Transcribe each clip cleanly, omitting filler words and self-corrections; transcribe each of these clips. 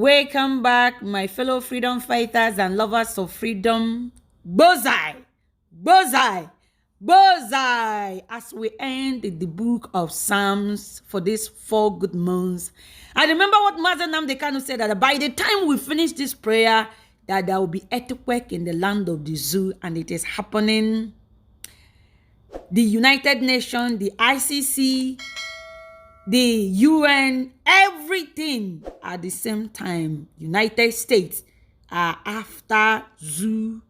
Welcome back, my fellow freedom fighters and lovers of freedom. Bullseye! Bullseye! Bullseye! As we end the book of Psalms for these 4 good months. I remember what Nnamdi Kanu said, that by the time we finish this prayer, that there will be earthquake in the land of the zoo, and it is happening. The United Nations, the ICC, the UN, everything at the same time. United States are after zoo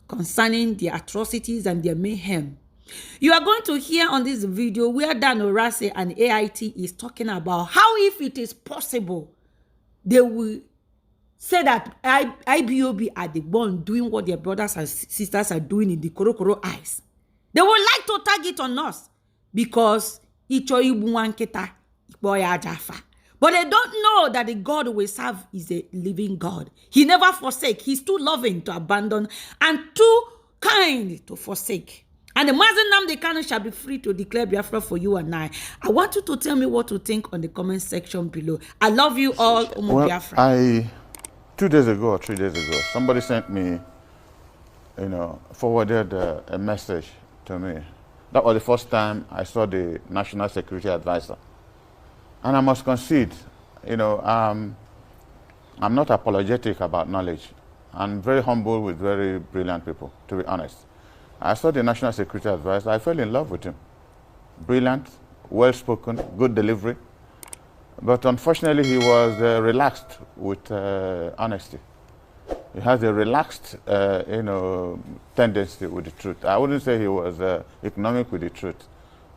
concerning the atrocities and their mayhem. You are going to hear on this video where Dan Orase and AIT is talking about how, if it is possible, they will say that IBOB are the one doing what their brothers and sisters are doing in the Korokoro eyes. They would like to target on us because but they don't know that the God we serve is a living God. He never forsake. He's too loving to abandon and too kind to forsake. And the Nnamdi Kanu shall be free to declare Biafra for you and I. I want you to tell me what you think on the comment section below. I love you all, Biafra. 2 days ago or 3 days ago, somebody sent me, forwarded a message to me. That was the first time I saw the National Security Advisor. And I must concede, I'm not apologetic about knowledge. I'm very humble with very brilliant people, to be honest. I saw the National Security Advisor. I fell in love with him. Brilliant, well-spoken, good delivery. But unfortunately, he was relaxed with honesty. He has a relaxed, tendency with the truth. I wouldn't say he was economic with the truth.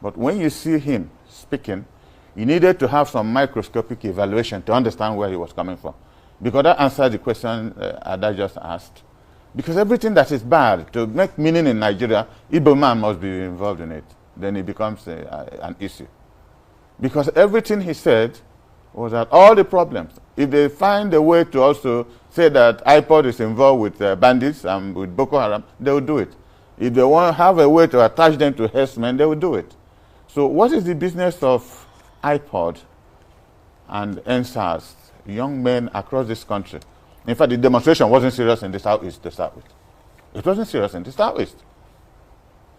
But when you see him speaking, you needed to have some microscopic evaluation to understand where he was coming from. Because that answered the question Ada just asked. Because everything that is bad, to make meaning in Nigeria, Igbo man must be involved in it. Then it becomes an issue. Because everything he said was that all the problems, if they find a way to also say that Ipob is involved with bandits and with Boko Haram, they will do it. If they want to have a way to attach them to herdsmen, they will do it. So what is the business of Ipob and NSAS, young men across this country? In fact, the demonstration wasn't serious in the Southeast. It wasn't serious in the Southeast.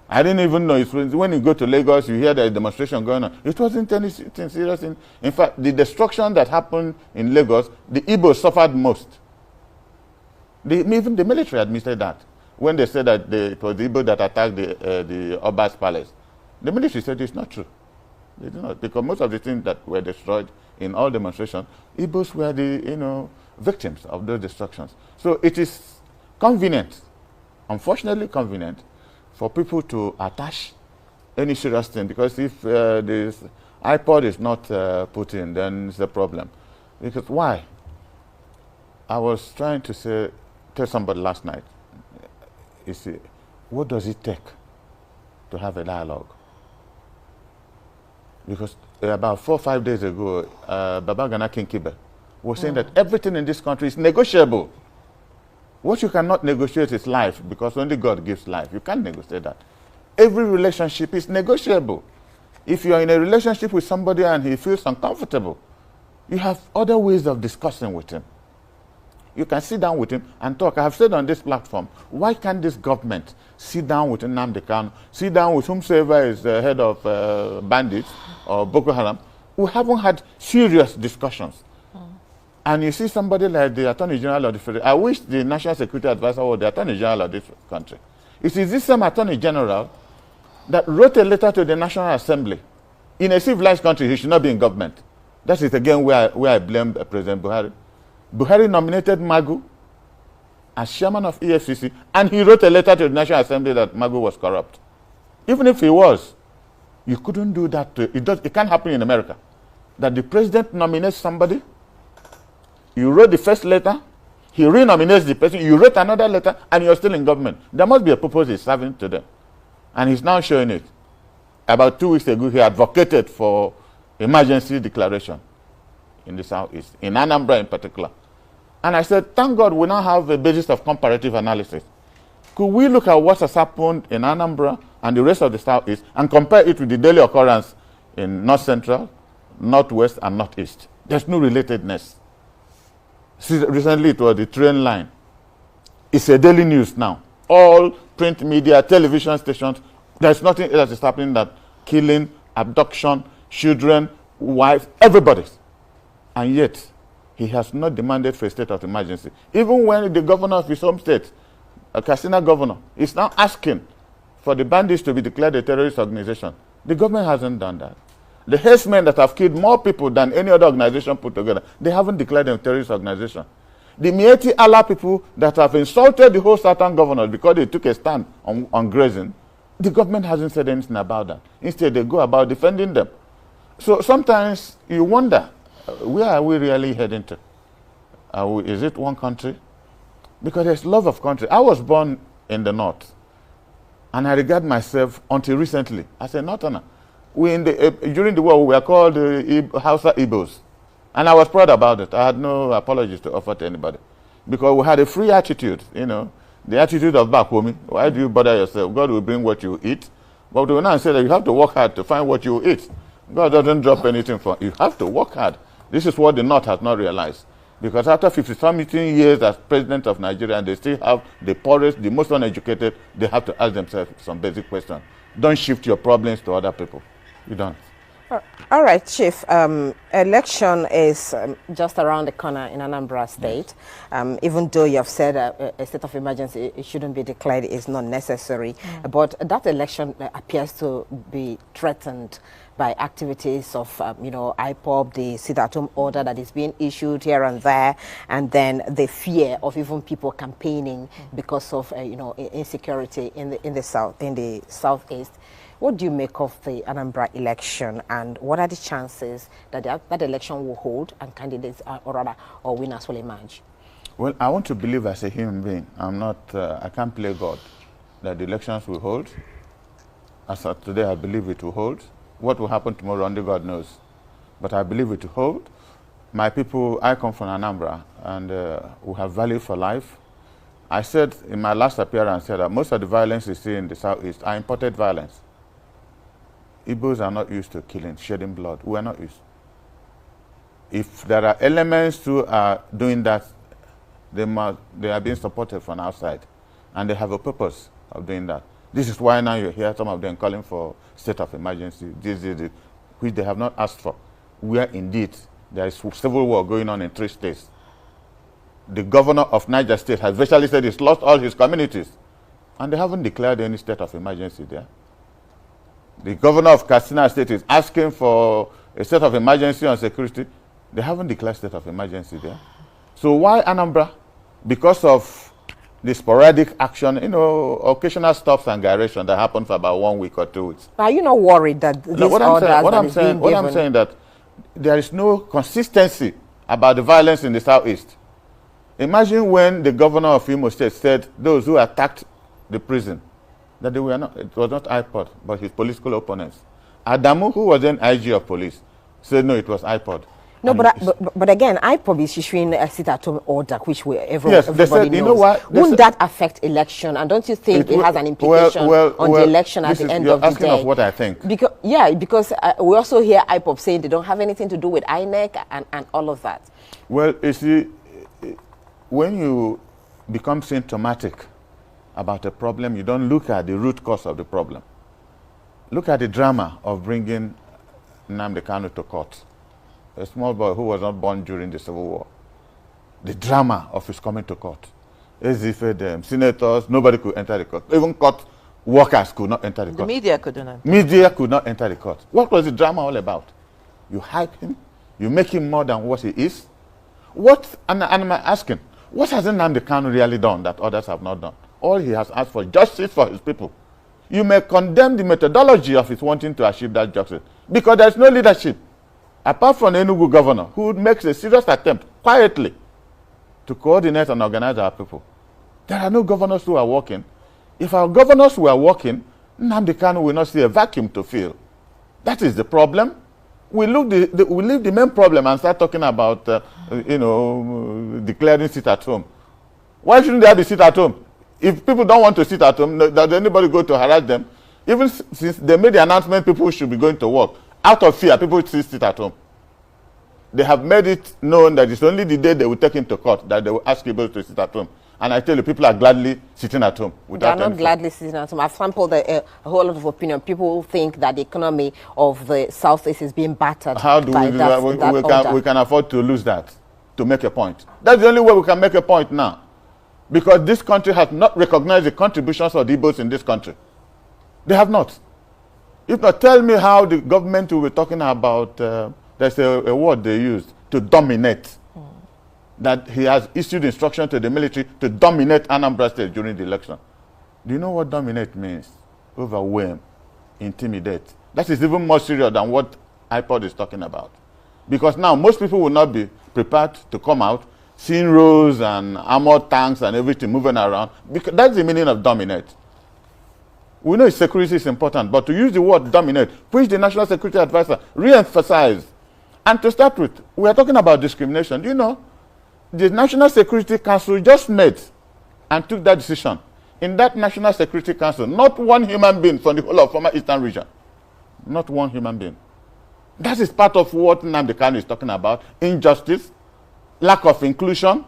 I didn't even know. When you go to Lagos, you hear the demonstration going on. It wasn't anything serious. In fact, the destruction that happened in Lagos, the Igbos suffered most. Even the military admitted that. When they said that it was the Igbo that attacked the Oba's palace, the military said it's not true. They did not, because most of the things that were destroyed in all demonstrations, Igbos were the victims of those destructions. So it is convenient, unfortunately convenient, for people to attach any serious thing, because if this Ipob is not put in, then it's a problem. Because why? I was trying to tell somebody last night, you see, what does it take to have a dialogue? Because about 4 or 5 days ago, Babagana Kinkibe was saying that everything in this country is negotiable. What you cannot negotiate is life, because only God gives life. You can't negotiate that. Every relationship is negotiable. If you are in a relationship with somebody and he feels uncomfortable, you have other ways of discussing with him. You can sit down with him and talk. I have said on this platform, why can't this government sit down with Nnamdi Kanu, sit down with whomsoever is the head of bandits or Boko Haram? We haven't had serious discussions. And you see somebody like the Attorney General of the Federation. I wish the National Security Advisor was the Attorney General of this country. It is this same Attorney General that wrote a letter to the National Assembly. In a civilized country, he should not be in government. That is again where I blame President Buhari. Buhari nominated Magu as chairman of EFCC, and he wrote a letter to the National Assembly that Magu was corrupt. Even if he was, you couldn't do that. It can't happen in America. That the president nominates somebody, you wrote the first letter, he renominates the person, you wrote another letter, and you're still in government. There must be a purpose he's serving to them. And he's now showing it. About 2 weeks ago, he advocated for emergency declaration in the Southeast, in Anambra in particular. And I said, thank God we now have a basis of comparative analysis. Could we look at what has happened in Anambra and the rest of the Southeast and compare it with the daily occurrence in North Central, Northwest, and Northeast? There's no relatedness. Recently, it was the train line. It's a daily news now. All print media, television stations, there's nothing else is happening that killing, abduction, children, wives, everybody. And yet, he has not demanded for a state of emergency. Even when the governor of his home state, a Katsina governor, is now asking for the bandits to be declared a terrorist organization. The government hasn't done that. The herdsmen that have killed more people than any other organization put together, they haven't declared them a terrorist organization. The Miyette Allah people that have insulted the whole southern governors because they took a stand on grazing, the government hasn't said anything about that. Instead, they go about defending them. So sometimes you wonder, where are we really heading to? Is it one country? Because there's love of country. I was born in the north, and I regard myself, until recently, as a northerner. During the war, we were called Hausa Igbos. And I was proud about it. I had no apologies to offer to anybody. Because we had a free attitude, the attitude of back home. Why do you bother yourself? God will bring what you eat. But we will now say that you have to work hard to find what you eat. God doesn't drop anything for you. You have to work hard. This is what the North has not realized. Because after 50-something years as president of Nigeria, and they still have the poorest, the most uneducated, they have to ask themselves some basic questions. Don't shift your problems to other people. You don't. All right, Chief. Election is just around the corner in Anambra State. Yes. Even though you have said a state of emergency, it shouldn't be declared, is not necessary. But that election appears to be threatened by activities of, Ipob, the sit-at-home order that is being issued here and there, and then the fear of even people campaigning because of, insecurity in the southeast. What do you make of the Anambra election, and what are the chances that that election will hold and candidates or winners will emerge? Well, I want to believe as a human being. I can't play God, that the elections will hold. As of today, I believe it will hold. What will happen tomorrow, only God knows. But I believe it will hold. My people, I come from Anambra, and we have value for life. I said in my last appearance that most of the violence you see in the southeast are imported violence. Igbos are not used to killing, shedding blood. We are not used. If there are elements who are doing that, they are being supported from outside, and they have a purpose of doing that. This is why now you hear some of them calling for state of emergency, which they have not asked for, where indeed there is civil war going on in 3 states. The governor of Niger State has virtually said he's lost all his communities, and they haven't declared any state of emergency there. The governor of Katsina State is asking for a state of emergency on security. They haven't declared state of emergency there. So why Anambra? Because of the sporadic action, occasional stops and gyration that happen for about 1 week or 2 weeks. Are you not worried that these I'm saying that there is no consistency about the violence in the southeast. Imagine when the governor of Imo State said those who attacked the prison, that it was not Ipob, but his political opponents. Adamu, who was then IG of police, said no, it was Ipob. No, but again, Ipob is issuing a sit-at-home order, which everybody said, knows. Wouldn't that affect election? And don't you think it has an implication on the election at the end of the day? You're asking of what I think. Because we also hear Ipob saying they don't have anything to do with INEC and all of that. Well, you see, when you become symptomatic about a problem, you don't look at the root cause of the problem. Look at the drama of bringing Nnamdi Kanu to court. A small boy who was not born during the Civil War. The drama of his coming to court. As if senators, nobody could enter the court. Even court workers could not enter the court. The media couldn't. Media could not enter the court. What was the drama all about? You hype him, you make him more than what he is. And I'm asking, what has Nnamdi Kanu really done that others have not done? All he has asked for justice for his people. You may condemn the methodology of his wanting to achieve that justice, because there's no leadership. Apart from the Enugu governor, who makes a serious attempt quietly to coordinate and organize our people. There are no governors who are working. If our governors were working, Nnamdi Kanu will not see a vacuum to fill. That is the problem. We leave the main problem and start talking about, declaring sit at home. Why shouldn't there be sit at home? If people don't want to sit at home, does anybody go to harass them? Even since they made the announcement, people should be going to work. Out of fear, people still sit at home. They have made it known that it's only the day they will take him to court that they will ask people to sit at home. And I tell you, people are gladly sitting at home. They are not gladly sitting at home. I've sampled a whole lot of opinion. People think that the economy of the Southeast is being battered. How do by we can afford to lose that to make a point? That's the only way we can make a point now. Because this country has not recognized the contributions of the Igbos in this country. They have not. If not, tell me how the government will be talking about, there's a word they used, to dominate. That he has issued instruction to the military to dominate Anambra State during the election. Do you know what dominate means? Overwhelm, intimidate. That is even more serious than what Ipob is talking about. Because now most people will not be prepared to come out, seeing rows and armored tanks and everything moving around. Because that's the meaning of dominate. We know security is important, but to use the word dominate, which the National Security Advisor re-emphasized. And to start with, we are talking about discrimination. Do you know? The National Security Council just met and took that decision. In that National Security Council, not one human being from the whole of former Eastern region. Not one human being. That is part of what Nnamdi Kanu is talking about. Injustice, lack of inclusion.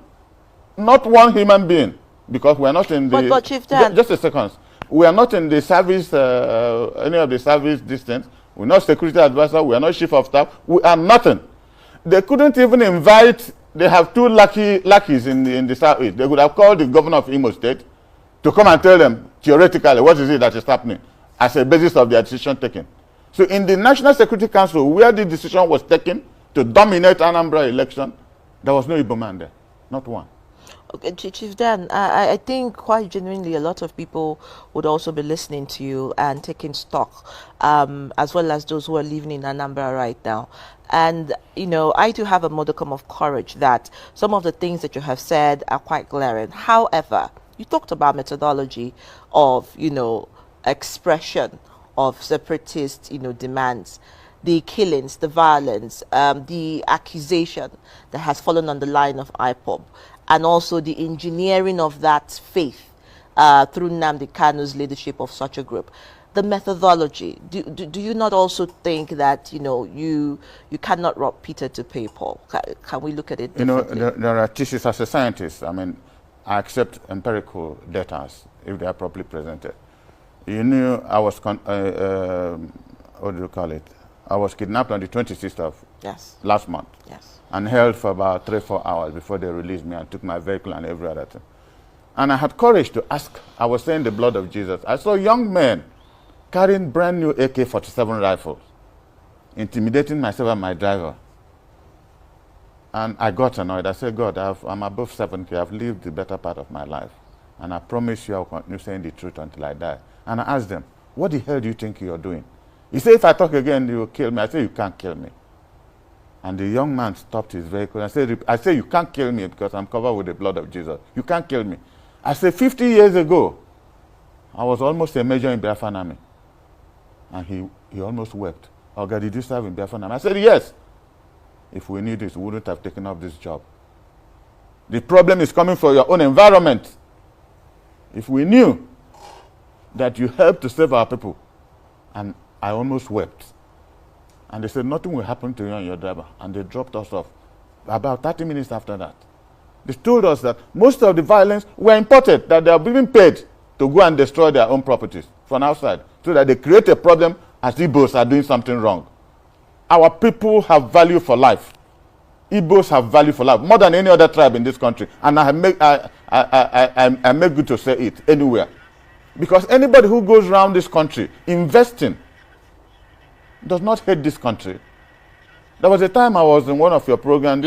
Not one human being. Because we are not in the... But Chief Dan... Just a second. We are not in the service, any of the service distance. We're not security advisor. We are not chief of staff. We are nothing. They couldn't even invite... They have two lackeys in the Southeast. They could have called the governor of Imo State to come and tell them, theoretically, what is it that is happening as a basis of their decision taking. So in the National Security Council, where the decision was taken to dominate Anambra election, there was no Igbo man there. Not one. Okay, Chief Dan, I think quite genuinely a lot of people would also be listening to you and taking stock, as well as those who are living in Anambra right now. And, you know, I do have a modicum of courage that some of the things that you have said are quite glaring. However, you talked about methodology of, you know, expression of separatist, you know, demands, the killings, the violence, the accusation that has fallen on the line of Ipob, and also the engineering of that faith through Nnamdi Kanu's leadership of such a group. The methodology, do you not also think that, you know, you cannot rob Peter to pay Paul? Can we look at it differently? You know, there are theses as a scientist. I mean, I accept empirical data if they are properly presented. You knew I was, what do you call it? I was kidnapped on the 26th of last month. Yes. And held for about 3-4 hours before they released me and took my vehicle and every other thing. And I had courage to ask. I was saying the blood of Jesus. I saw young men carrying brand new AK-47 rifles, intimidating myself and my driver. And I got annoyed. I said, God, I'm above 70. I've lived the better part of my life. And I promise you I'll continue saying the truth until I die. And I asked them, what the hell do you think you're doing? He said, if I talk again, you will kill me. I said, you can't kill me. And the young man stopped his vehicle. I said, you can't kill me because I'm covered with the blood of Jesus. You can't kill me. I said, 50 years ago, I was almost a major in Biafran army. And he almost wept. Oh God, did you serve in Biafran army? I said, yes. If we knew this, we wouldn't have taken up this job. The problem is coming from your own environment. If we knew that you helped to save our people, and I almost wept. And they said, nothing will happen to you and your driver. And they dropped us off. About 30 minutes after that, they told us that most of the violence were imported, that they are being paid to go and destroy their own properties from outside, so that they create a problem as Igbos are doing something wrong. Our people have value for life. Igbos have value for life, more than any other tribe in this country. And I make good to say it anywhere. Because anybody who goes around this country investing does not hate this country. There was a time I was in one of your programs.